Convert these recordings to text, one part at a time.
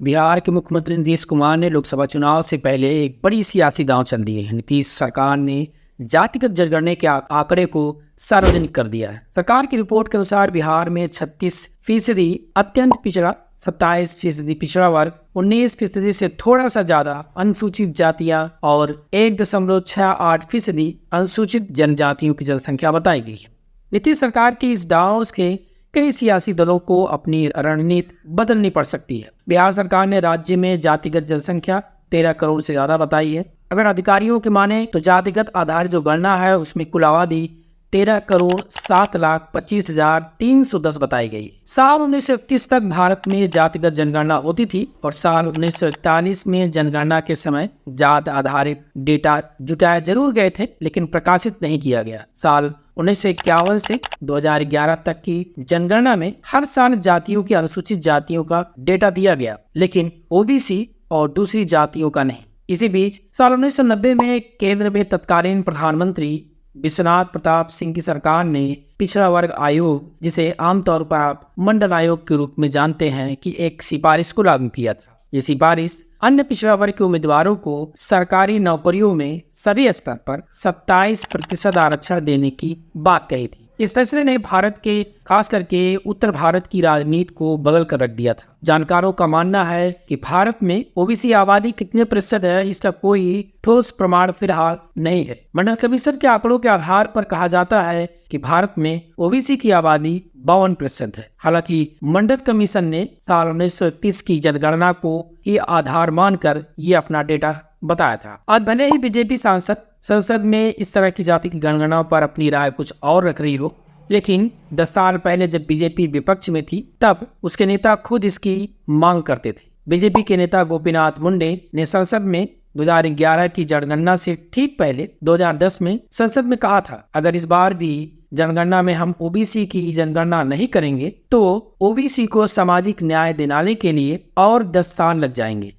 बिहार के मुख्यमंत्री नीतीश कुमार ने लोकसभा चुनाव से पहले एक बड़ी सियासी दांव चल दी है। नीतीश सरकार ने जातिगत जनगणना के आंकड़े को सार्वजनिक कर दिया है। सरकार की रिपोर्ट के अनुसार बिहार में 36% अत्यंत पिछड़ा, 27% पिछड़ा वर्ग, 19% से थोड़ा सा ज्यादा अनुसूचित जातियां और 1.68% अनुसूचित जनजातियों की जनसंख्या बताई गई है। नीतीश सरकार की इस दांव के कई सियासी दलों को अपनी रणनीति बदलनी पड़ सकती है। बिहार सरकार ने राज्य में जातिगत जनसंख्या 13 करोड़ से ज्यादा बताई है। अगर अधिकारियों के माने तो जातिगत आधार जो गणना है उसमें कुल आबादी 13,07,25,310 बताई गई। साल 1931 तक भारत में जातिगत जनगणना होती थी और साल 1941 में जनगणना के समय जात आधारित डेटा जुटाए जरूर गए थे, लेकिन प्रकाशित नहीं किया गया। साल 1951 से 2011 तक की जनगणना में हर साल जातियों की अनुसूचित जातियों का डेटा दिया गया, लेकिन ओबीसी और दूसरी जातियों का नहीं। इसी बीच साल 1990 में केंद्र में तत्कालीन प्रधानमंत्री विश्वनाथ प्रताप सिंह की सरकार ने पिछड़ा वर्ग आयोग, जिसे आमतौर पर आप मंडल आयोग के रूप में जानते हैं, की एक सिफारिश को लागू किया था। ये सिफारिश अन्य पिछड़ा वर्ग के उम्मीदवारों को सरकारी नौकरियों में सभी स्तर पर 27% आरक्षण देने की बात कही थी। इस फैसले ने भारत के, खास करके उत्तर भारत की राजनीति को बदल कर रख दिया था। जानकारों का मानना है कि भारत में ओबीसी आबादी कितने प्रतिशत है, इसका कोई ठोस प्रमाण फिलहाल नहीं है। मंडल कमीशन के आंकड़ों के आधार पर कहा जाता है कि भारत में ओबीसी की आबादी 52% है। हालांकि मंडल कमीशन ने साल 1931 की जनगणना को ही आधार मानकर ये अपना डेटा बताया था। आज भले ही बीजेपी सांसद संसद में इस तरह की जाति की गणगणना पर अपनी राय कुछ और रख रही हो, लेकिन 10 साल पहले जब बीजेपी विपक्ष में थी तब उसके नेता खुद इसकी मांग करते थे। बीजेपी के नेता गोपीनाथ मुंडे ने संसद में 2011 की जनगणना से ठीक पहले 2010 में संसद में कहा था, अगर इस बार भी जनगणना में हम ओबीसी की जनगणना नहीं करेंगे तो ओबीसी को सामाजिक न्याय दिलाने के लिए और 10 साल लग जाएंगे।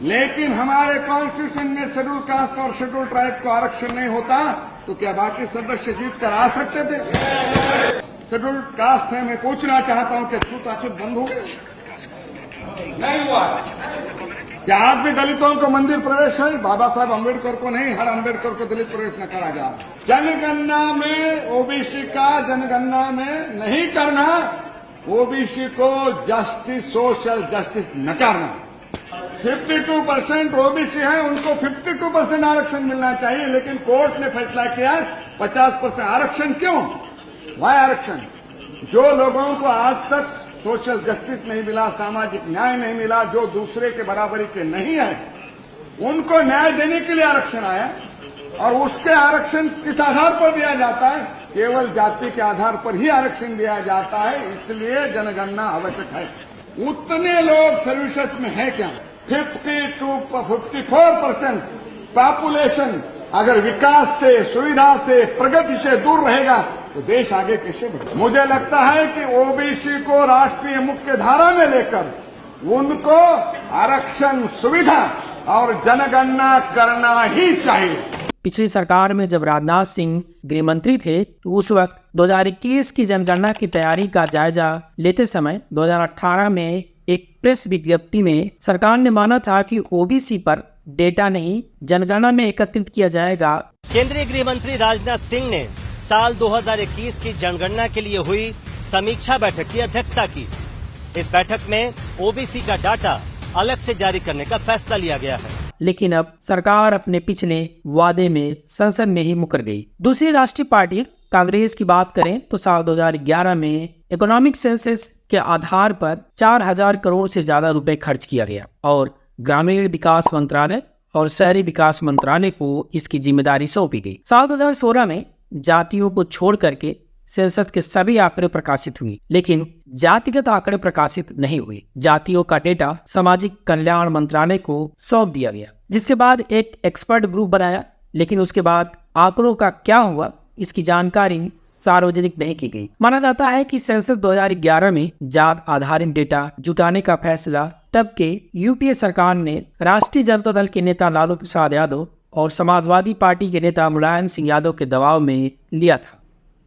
लेकिन हमारे कॉन्स्टिट्यूशन में शेड्यूल कास्ट और शेड्यूल ट्राइब को आरक्षण नहीं होता तो क्या बाकी सदस्य जीत कर आ सकते थे? शेड्यूल कास्ट है, मैं पूछना चाहता हूं कि छूताछूत बंद हो गए? नहीं हुआ। क्या आज भी दलितों को मंदिर प्रवेश है? बाबा साहब अम्बेडकर को नहीं, हर अम्बेडकर को दलित प्रवेश न करा जा। जनगणना में ओबीसी का जनगणना में नहीं करना, ओबीसी को जस्टिस, सोशल जस्टिस न करना। 52% ओबीसी है, उनको 52% आरक्षण मिलना चाहिए, लेकिन कोर्ट ने फैसला किया 50% आरक्षण। क्यों? वह आरक्षण जो लोगों को आज तक सोशल जस्टिस नहीं मिला, सामाजिक न्याय नहीं मिला, जो दूसरे के बराबरी के नहीं है, उनको न्याय देने के लिए आरक्षण आया। और उसके आरक्षण किस आधार पर दिया जाता है? केवल जाति के आधार पर ही आरक्षण दिया जाता है, इसलिए जनगणना आवश्यक है। उतने लोग सर्विसेज में है क्या? 54% पॉपुलेशन अगर विकास से, सुविधा से, प्रगति से दूर रहेगा तो देश आगे कैसे बढ़े? मुझे लगता है कि ओबीसी को राष्ट्रीय मुख्य धारा में लेकर उनको आरक्षण, सुविधा और जनगणना करना ही चाहिए। पिछली सरकार में जब राजनाथ सिंह गृह मंत्री थे तो उस वक्त 2021 की जनगणना की तैयारी का जायजा लेते समय 2018 में एक प्रेस विज्ञप्ति में सरकार ने माना था कि ओबीसी पर डेटा नहीं जनगणना में एकत्रित किया जाएगा। केंद्रीय गृह मंत्री राजनाथ सिंह ने साल 2021 की जनगणना के लिए हुई समीक्षा बैठक की अध्यक्षता की। इस बैठक में ओबीसी का डाटा अलग से जारी करने का फैसला लिया गया है, लेकिन अब सरकार अपने पिछले वादे में संसद में ही मुकर गई। दूसरी राष्ट्रीय पार्टी कांग्रेस की बात करें तो साल 2011 में इकोनॉमिक सेंसस के आधार पर 4,000 करोड़ से ज्यादा रुपए खर्च किया गया और ग्रामीण विकास मंत्रालय और शहरी विकास मंत्रालय को इसकी जिम्मेदारी सौंपी गई। साल 2016 में जातियों को छोड़ करके सेंसस के सभी आंकड़े प्रकाशित हुए, लेकिन जातिगत आंकड़े प्रकाशित नहीं हुए। जातियों का डेटा सामाजिक कल्याण मंत्रालय को सौंप दिया गया, जिसके बाद एक एक्सपर्ट ग्रुप बनाया, लेकिन उसके बाद आंकड़ों का क्या हुआ इसकी जानकारी सार्वजनिक नहीं की गई। माना जाता है कि सेंसस 2011 में जात आधारित डेटा जुटाने का फैसला तब के यूपीए सरकार ने राष्ट्रीय जनता दल के नेता लालू प्रसाद यादव और समाजवादी पार्टी के नेता मुलायम सिंह यादव के दबाव में लिया था।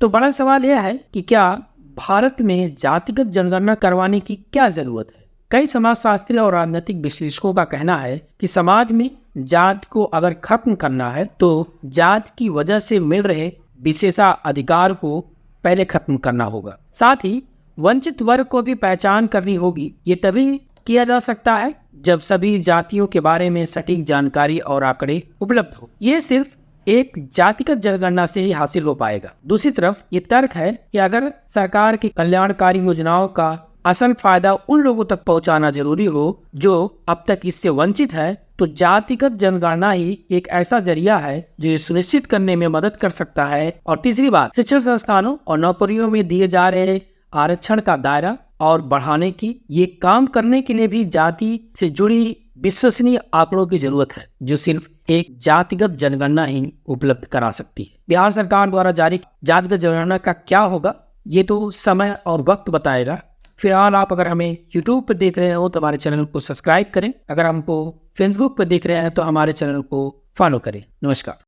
तो बड़ा सवाल यह है कि क्या भारत में जातिगत जनगणना करवाने की क्या जरूरत है? कई समाजशास्त्री और राजनीतिक विश्लेषकों का कहना है कि समाज में जात को अगर खत्म करना है तो जात की वजह से मिल रहे विशेषाधिकार को पहले खत्म करना होगा। साथ ही वंचित वर्ग को भी पहचान करनी होगी। ये तभी किया जा सकता है जब सभी जातियों के बारे में सटीक जानकारी और आंकड़े उपलब्ध हो। ये सिर्फ एक जातिगत जनगणना से ही हासिल हो पाएगा। दूसरी तरफ ये तर्क है कि अगर सरकार की कल्याणकारी योजनाओं का असल फायदा उन लोगों तक पहुंचाना जरूरी हो जो अब तक इससे वंचित है, तो जातिगत जनगणना ही एक ऐसा जरिया है जो ये सुनिश्चित करने में मदद कर सकता है। और तीसरी बात, शिक्षण संस्थानों और नौकरियों में दिए जा रहे आरक्षण का दायरा और बढ़ाने की, ये काम करने के लिए भी जाति से जुड़ी विश्वसनीय आंकड़ों की जरूरत है जो सिर्फ एक जातिगत जनगणना ही उपलब्ध करा सकती है। बिहार सरकार द्वारा जारी जातिगत जनगणना का क्या होगा ये तो समय और वक्त बताएगा। फिलहाल आप अगर हमें YouTube पर देख रहे हो तो हमारे चैनल को सब्सक्राइब करें। अगर हमको Facebook पर देख रहे हैं तो हमारे चैनल को फॉलो करें। नमस्कार।